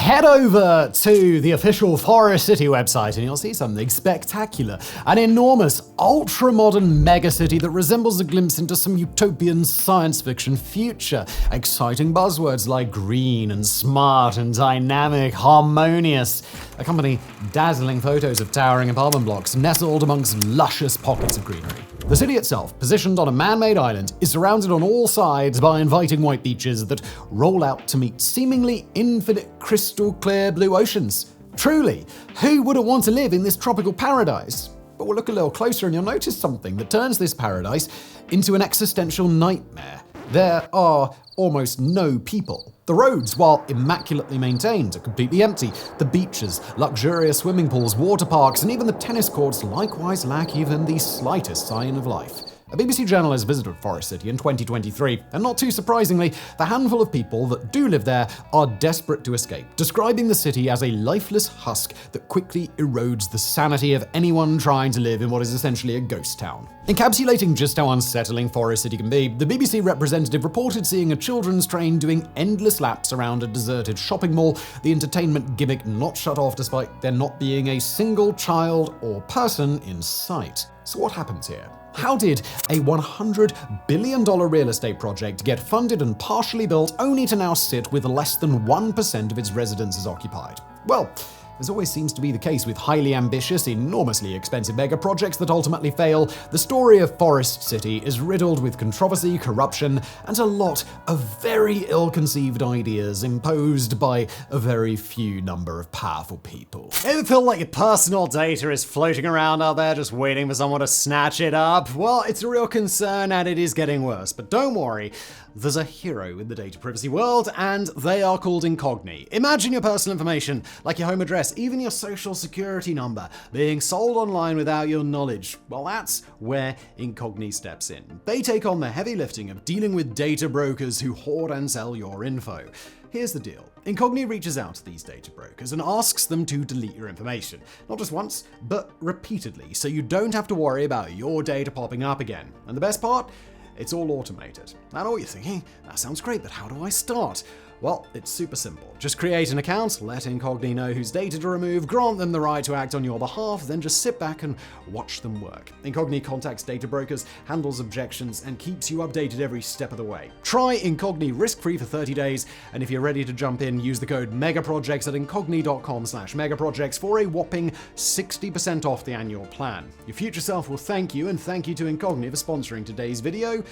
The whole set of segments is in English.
Head over to the official Forest City website and you'll see something spectacular. An enormous, ultra-modern megacity that resembles a glimpse into some utopian science fiction future. Exciting buzzwords like green and smart and dynamic, harmonious accompany dazzling photos of towering apartment blocks nestled amongst luscious pockets of greenery. The city itself, positioned on a man-made island, is surrounded on all sides by inviting white beaches that roll out to meet seemingly infinite crystal-clear blue oceans. Truly, who wouldn't want to live in this tropical paradise? But we'll look a little closer and you'll notice something that turns this paradise into an existential nightmare. There are almost no people. The roads, while immaculately maintained, are completely empty. The beaches, luxurious swimming pools, water parks, and even the tennis courts likewise lack even the slightest sign of life. A BBC journalist visited Forest City in 2023, and not too surprisingly, the handful of people that do live there are desperate to escape, describing the city as a lifeless husk that quickly erodes the sanity of anyone trying to live in what is essentially a ghost town. Encapsulating just how unsettling Forest City can be, the BBC representative reported seeing a children's train doing endless laps around a deserted shopping mall, the entertainment gimmick not shut off despite there not being a single child or person in sight. So what happens here? How did a $100 billion real estate project get funded and partially built only to now sit with less than 1% of its residences occupied? Well, as always seems to be the case with highly ambitious, enormously expensive mega projects that ultimately fail, the story of Forest City is riddled with controversy, corruption, and a lot of very ill-conceived ideas imposed by a very few number of powerful people. Ever feel like your personal data is floating around out there just waiting for someone to snatch it up? Well, it's a real concern and it is getting worse, but don't worry. There's a hero in the data privacy world, and they are called Incogni. Imagine your personal information, like your home address, even your social security number, being sold online without your knowledge. Well, that's where Incogni steps in. They take on the heavy lifting of dealing with data brokers who hoard and sell your info. Here's the deal. Incogni reaches out to these data brokers and asks them to delete your information. Not just once, but repeatedly, so you don't have to worry about your data popping up again. And the best part? It's all automated. I know what you're thinking. That sounds great, but how do I start? Well, it's super simple. Just create an account, let Incogni know whose data to remove, grant them the right to act on your behalf, then just sit back and watch them work. Incogni contacts data brokers, handles objections, and keeps you updated every step of the way. Try Incogni risk-free for 30 days, and if you're ready to jump in, use the code MEGAPROJECTS at incogni.com/megaprojects for a whopping 60% off the annual plan. Your future self will thank you, and thank you to Incogni for sponsoring today's video.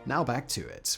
Now back to it.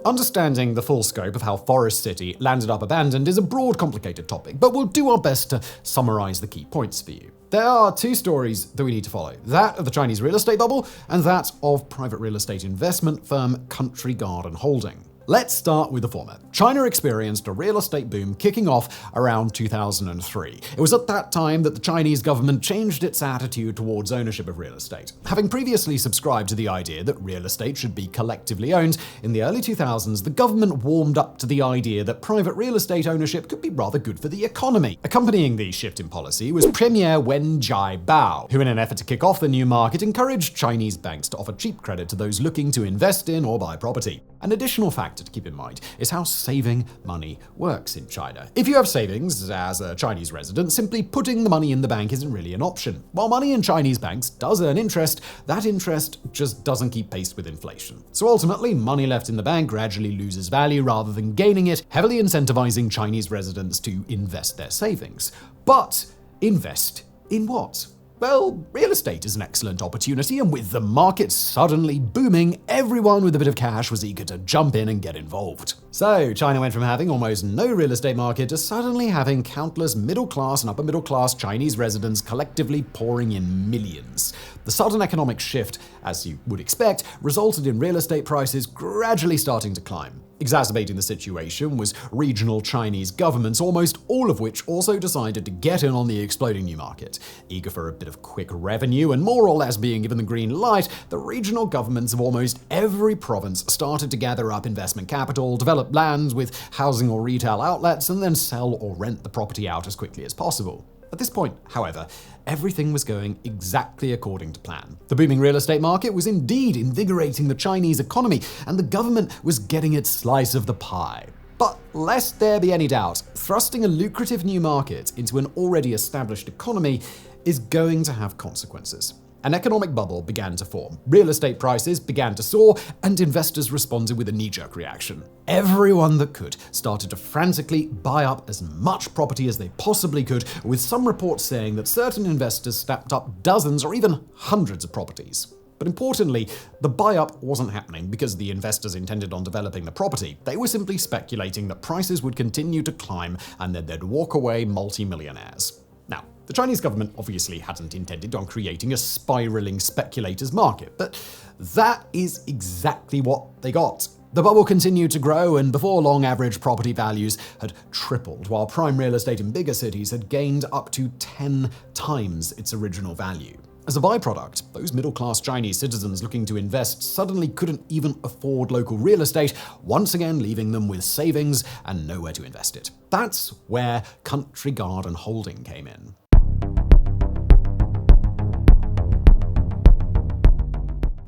Understanding the full scope of how Forest City landed up abandoned is a broad, complicated topic, but we'll do our best to summarize the key points for you. There are two stories that we need to follow, that of the Chinese real estate bubble and that of private real estate investment firm Country Garden Holding. Let's start with the former. China experienced a real estate boom kicking off around 2003. It was at that time that the Chinese government changed its attitude towards ownership of real estate. Having previously subscribed to the idea that real estate should be collectively owned, in the early 2000s, the government warmed up to the idea that private real estate ownership could be rather good for the economy. Accompanying the shift in policy was Premier Wen Jiabao, who in an effort to kick off the new market encouraged Chinese banks to offer cheap credit to those looking to invest in or buy property. An additional factor to keep in mind is how saving money works in China. If you have savings as a Chinese resident, simply putting the money in the bank isn't really an option. While money in Chinese banks does earn interest, that interest just doesn't keep pace with inflation. So ultimately, money left in the bank gradually loses value rather than gaining it, heavily incentivizing Chinese residents to invest their savings. But invest in what? Well, real estate is an excellent opportunity, and with the market suddenly booming, everyone with a bit of cash was eager to jump in and get involved. So, China went from having almost no real estate market to suddenly having countless middle-class and upper-middle-class Chinese residents collectively pouring in millions. The sudden economic shift, as you would expect, resulted in real estate prices gradually starting to climb. Exacerbating the situation was regional Chinese governments, almost all of which also decided to get in on the exploding new market. Eager for a bit of quick revenue and more or less being given the green light, the regional governments of almost every province started to gather up investment capital, develop land with housing or retail outlets, and then sell or rent the property out as quickly as possible. At this point, however, everything was going exactly according to plan. The booming real estate market was indeed invigorating the Chinese economy, and the government was getting its slice of the pie. But lest there be any doubt, thrusting a lucrative new market into an already established economy is going to have consequences. An economic bubble began to form, real estate prices began to soar, and investors responded with a knee-jerk reaction. Everyone that could started to frantically buy up as much property as they possibly could, with some reports saying that certain investors snapped up dozens or even hundreds of properties. But importantly, the buy-up wasn't happening because the investors intended on developing the property. They were simply speculating that prices would continue to climb and that they'd walk away multi-millionaires. Now, the Chinese government obviously hadn't intended on creating a spiraling speculators market, but that is exactly what they got. The bubble continued to grow, and before long, average property values had tripled, while prime real estate in bigger cities had gained up to 10 times its original value. As a byproduct, those middle-class Chinese citizens looking to invest suddenly couldn't even afford local real estate, once again leaving them with savings and nowhere to invest it. That's where Country Garden Holding came in.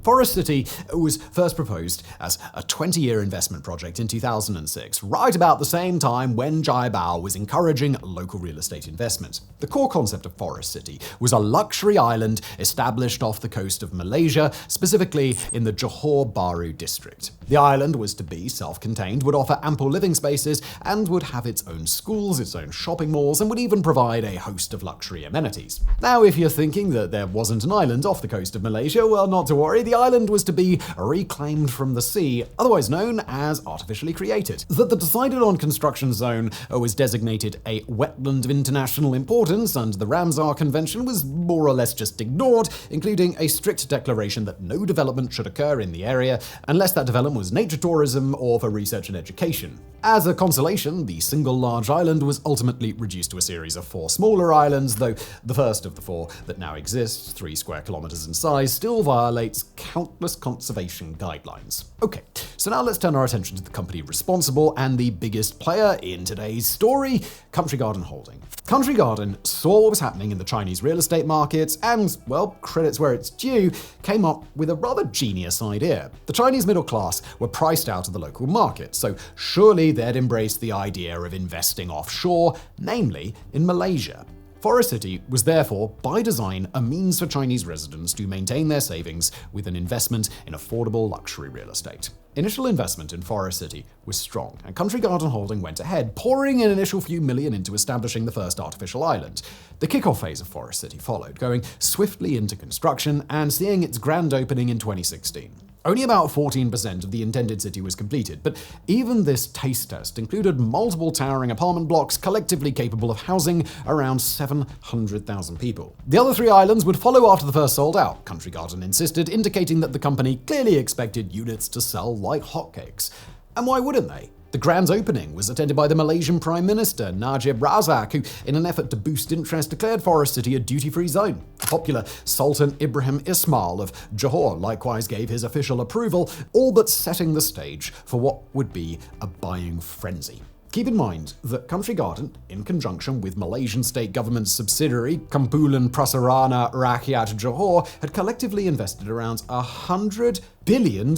Forest City was first proposed as a 20-year investment project in 2006, right about the same time when Jai Bao was encouraging local real estate investment. The core concept of Forest City was a luxury island established off the coast of Malaysia, specifically in the Johor Bahru district. The island was to be self-contained, would offer ample living spaces, and would have its own schools, its own shopping malls, and would even provide a host of luxury amenities. Now, if you're thinking that there wasn't an island off the coast of Malaysia, well, not to worry, the island was to be reclaimed from the sea, otherwise known as artificially created. That the decided-on construction zone was designated a wetland of international importance under the Ramsar Convention was more or less just ignored, including a strict declaration that no development should occur in the area unless that development was nature tourism or for research and education. As a consolation, the single large island was ultimately reduced to a series of 4 smaller islands, though the first of the 4 that now exists, 3 square kilometers in size, still violates countless conservation guidelines. Okay, so now let's turn our attention to the company responsible and the biggest player in today's story, Country Garden Holding. Country Garden saw what was happening in the Chinese real estate market and, well, credits where it's due, came up with a rather genius idea. The Chinese middle class were priced out of the local market, so surely they'd embrace the idea of investing offshore, namely in Malaysia. Forest City was therefore, by design, a means for Chinese residents to maintain their savings with an investment in affordable luxury real estate. Initial investment in Forest City was strong, and Country Garden Holding went ahead, pouring an initial few million into establishing the first artificial island. The kickoff phase of Forest City followed, going swiftly into construction and seeing its grand opening in 2016. Only about 14% of the intended city was completed, but even this taste test included multiple towering apartment blocks collectively capable of housing around 700,000 people. The other 3 islands would follow after the first sold out, Country Garden insisted, indicating that the company clearly expected units to sell like hotcakes. And why wouldn't they? The grand opening was attended by the Malaysian Prime Minister, Najib Razak, who, in an effort to boost interest, declared Forest City a duty-free zone. The popular Sultan Ibrahim Ismail of Johor likewise gave his official approval, all but setting the stage for what would be a buying frenzy. Keep in mind that Country Garden, in conjunction with Malaysian state government subsidiary Kumpulan Prasarana Rakyat Johor, had collectively invested around $100 billion.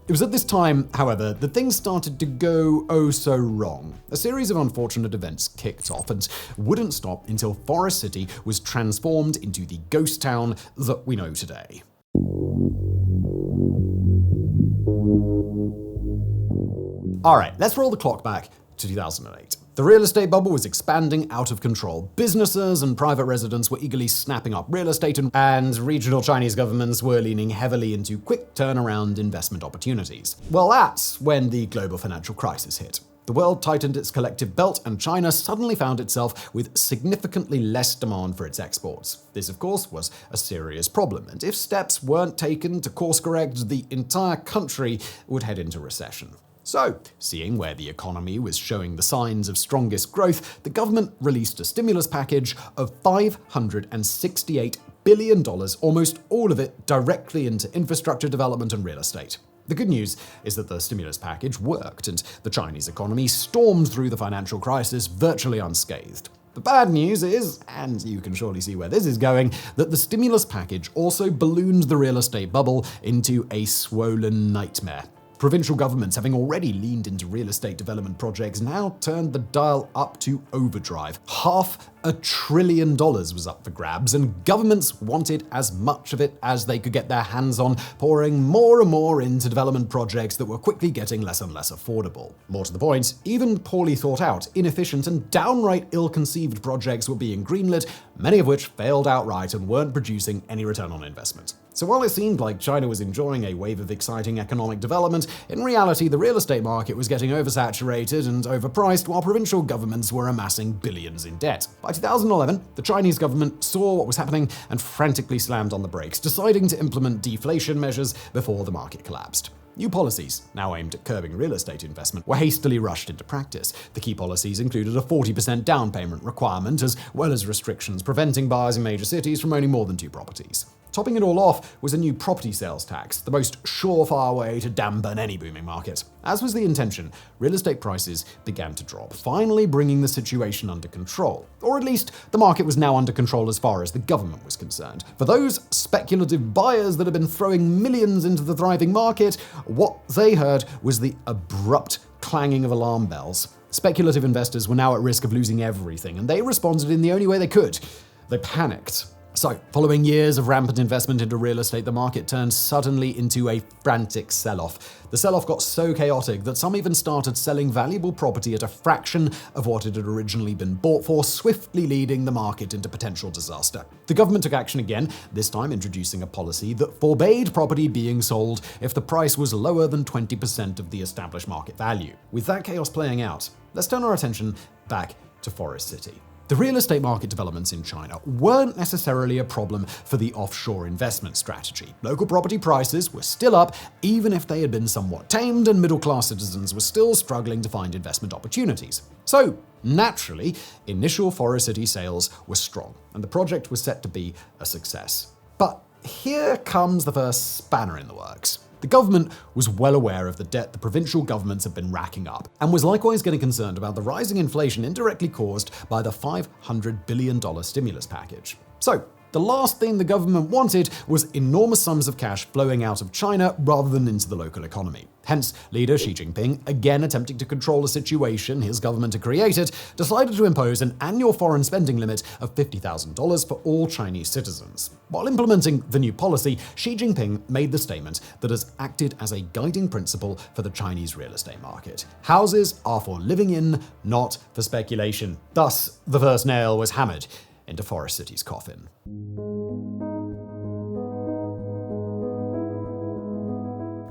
It was at this time, however, that things started to go oh so wrong. A series of unfortunate events kicked off and wouldn't stop until Forest City was transformed into the ghost town that we know today. Alright, let's roll the clock back to 2008. The real estate bubble was expanding out of control. Businesses and private residents were eagerly snapping up real estate, and regional Chinese governments were leaning heavily into quick turnaround investment opportunities. Well, that's when the global financial crisis hit. The world tightened its collective belt, and China suddenly found itself with significantly less demand for its exports. This, of course, was a serious problem, and if steps weren't taken to course correct, the entire country would head into recession. So, seeing where the economy was showing the signs of strongest growth, the government released a stimulus package of $568 billion, almost all of it directly into infrastructure development and real estate. The good news is that the stimulus package worked, and the Chinese economy stormed through the financial crisis virtually unscathed. The bad news is, and you can surely see where this is going, that the stimulus package also ballooned the real estate bubble into a swollen nightmare. Provincial governments, having already leaned into real estate development projects, now turned the dial up to overdrive. $500 billion was up for grabs, and governments wanted as much of it as they could get their hands on, pouring more and more into development projects that were quickly getting less and less affordable. More to the point, even poorly thought out, inefficient, and downright ill-conceived projects were being greenlit, many of which failed outright and weren't producing any return on investment. So while it seemed like China was enjoying a wave of exciting economic development, in reality the real estate market was getting oversaturated and overpriced while provincial governments were amassing billions in debt. By 2011, the Chinese government saw what was happening and frantically slammed on the brakes, deciding to implement deflation measures before the market collapsed. New policies, now aimed at curbing real estate investment, were hastily rushed into practice. The key policies included a 40% down payment requirement, as well as restrictions preventing buyers in major cities from owning more than 2 properties. Topping it all off was a new property sales tax, the most surefire way to dampen any booming market. As was the intention, real estate prices began to drop, finally bringing the situation under control. Or at least, the market was now under control as far as the government was concerned. For those speculative buyers that had been throwing millions into the thriving market, what they heard was the abrupt clanging of alarm bells. Speculative investors were now at risk of losing everything, and they responded in the only way they could. They panicked. So, following years of rampant investment into real estate, the market turned suddenly into a frantic sell-off. The sell-off got so chaotic that some even started selling valuable property at a fraction of what it had originally been bought for, swiftly leading the market into potential disaster. The government took action again, this time introducing a policy that forbade property being sold if the price was lower than 20% of the established market value. With that chaos playing out, let's turn our attention back to Forest City. The real estate market developments in China weren't necessarily a problem for the offshore investment strategy. Local property prices were still up, even if they had been somewhat tamed, and middle-class citizens were still struggling to find investment opportunities. So, naturally, initial Forest City sales were strong, and the project was set to be a success. But here comes the first spanner in the works. The government was well aware of the debt the provincial governments had been racking up, and was likewise getting concerned about the rising inflation indirectly caused by the $500 billion stimulus package. So, the last thing the government wanted was enormous sums of cash flowing out of China rather than into the local economy. Hence, leader Xi Jinping, again attempting to control a situation his government had created, decided to impose an annual foreign spending limit of $50,000 for all Chinese citizens. While implementing the new policy, Xi Jinping made the statement that has acted as a guiding principle for the Chinese real estate market. Houses are for living in, not for speculation. Thus, the first nail was hammered into Forest City's coffin.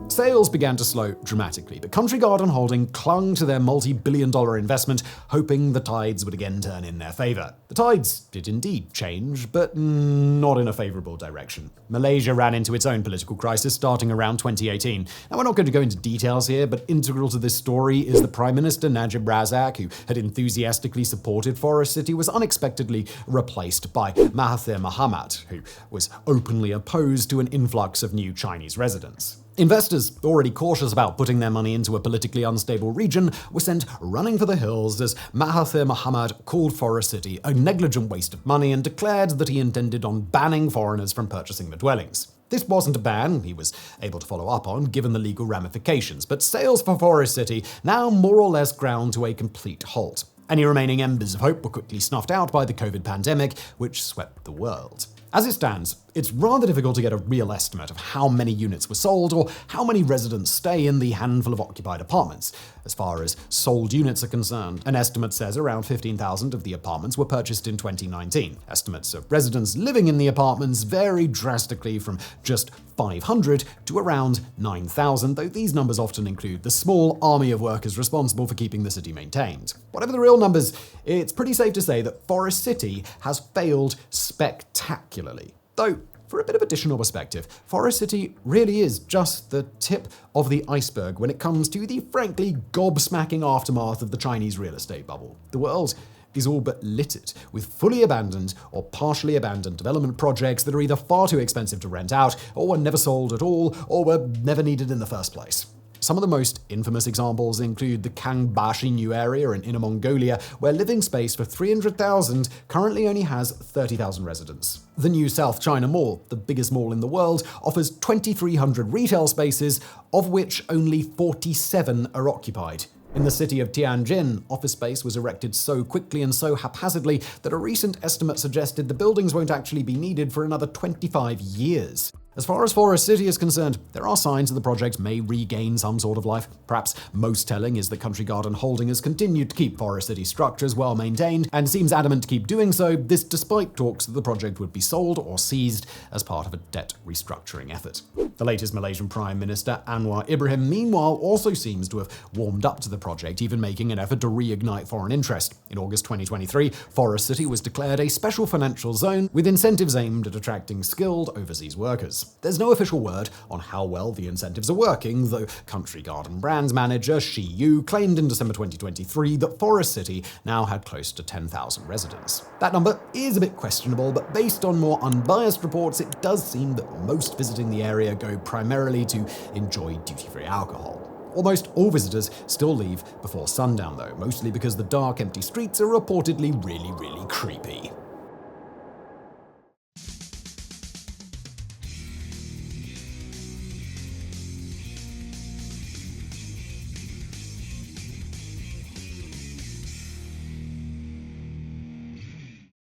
Sales began to slow dramatically, but Country Garden Holding clung to their multi-billion-dollar investment, hoping the tides would again turn in their favor. The tides did indeed change, but not in a favorable direction. Malaysia ran into its own political crisis starting around 2018. Now, we're not going to go into details here, but integral to this story is the Prime Minister Najib Razak, who had enthusiastically supported Forest City, was unexpectedly replaced by Mahathir Mohamad, who was openly opposed to an influx of new Chinese residents. Investors, already cautious about putting their money into a politically unstable region, were sent running for the hills as Mahathir Mohamad called Forest City a negligent waste of money and declared that he intended on banning foreigners from purchasing the dwellings. This wasn't a ban he was able to follow up on, given the legal ramifications, but sales for Forest City now more or less ground to a complete halt. Any remaining embers of hope were quickly snuffed out by the COVID pandemic, which swept the world. As it stands, it's rather difficult to get a real estimate of how many units were sold or how many residents stay in the handful of occupied apartments. As far as sold units are concerned, an estimate says around 15,000 of the apartments were purchased in 2019. Estimates of residents living in the apartments vary drastically from just 500 to around 9,000, though these numbers often include the small army of workers responsible for keeping the city maintained. Whatever the real numbers, it's pretty safe to say that Forest City has failed spectacularly. Though, for a bit of additional perspective, Forest City really is just the tip of the iceberg when it comes to the frankly gobsmacking aftermath of the Chinese real estate bubble. The world is all but littered with fully abandoned or partially abandoned development projects that are either far too expensive to rent out, or were never sold at all, or were never needed in the first place. Some of the most infamous examples include the Kangbashi area in Inner Mongolia, where living space for 300,000 currently only has 30,000 residents. The new South China Mall, the biggest mall in the world, offers 2,300 retail spaces, of which only 47 are occupied. In the city of Tianjin, office space was erected so quickly and so haphazardly that a recent estimate suggested the buildings won't actually be needed for another 25 years. As far as Forest City is concerned, there are signs that the project may regain some sort of life. Perhaps most telling is that Country Garden Holding has continued to keep Forest City structures well maintained and seems adamant to keep doing so, this despite talks that the project would be sold or seized as part of a debt restructuring effort. The latest Malaysian Prime Minister, Anwar Ibrahim, meanwhile, also seems to have warmed up to the project, even making an effort to reignite foreign interest. In August 2023, Forest City was declared a special financial zone with incentives aimed at attracting skilled overseas workers. There's no official word on how well the incentives are working, though Country Garden brand manager Shi Yu claimed in December 2023 that Forest City now had close to 10,000 residents. That number is a bit questionable, but based on more unbiased reports, it does seem that most visiting the area go primarily to enjoy duty-free alcohol. Almost all visitors still leave before sundown though, mostly because the dark, empty streets are reportedly really creepy.